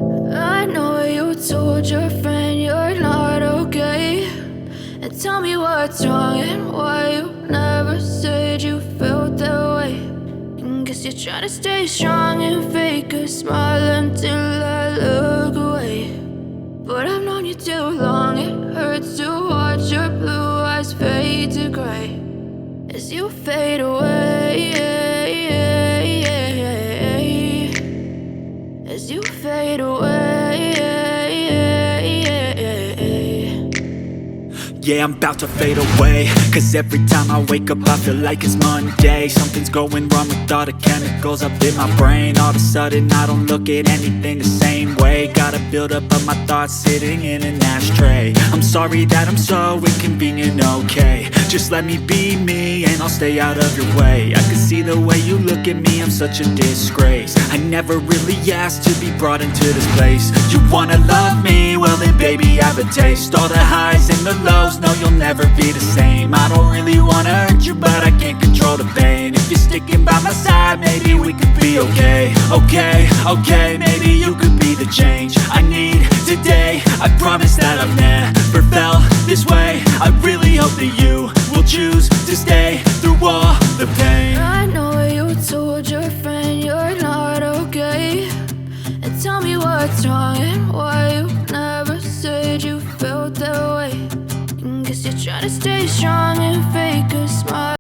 I know you told your friend you're not okay, and tell me what's wrong and why you never said you felt that way. And guess you're trying to stay strong and fake a smile until I look away. But I've known you too long, it hurts to watch your blue eyes fade to gray as you fade away, as you fade away. Yeah, I'm about to fade away, cause every time I wake up I feel like it's Monday. Something's going wrong with all the chemicals up in my brain. All of a sudden I don't look at anything the same way. Gotta build up of my thoughts sitting in an ashtray. I'm sorry that I'm so inconvenient, okay. Just let me be me and I'll stay out of your way. I can see the way you look at me, I'm such a disgrace. I never really asked to be brought into this place. You wanna love me? Well then baby I have a taste. All the highs and the lows, no you'll never be the same. I don't really wanna hurt you but I can't control the pain. If you're sticking by my side maybe we could be okay. Okay, maybe you could be the change I need today. I promise that I've never felt this way. I really hope that you will choose to stay through all the pain. I know you told your friend you're not okay, and tell me what's wrong and why you never said you felt that way. And guess you're trying to stay strong and fake a smile.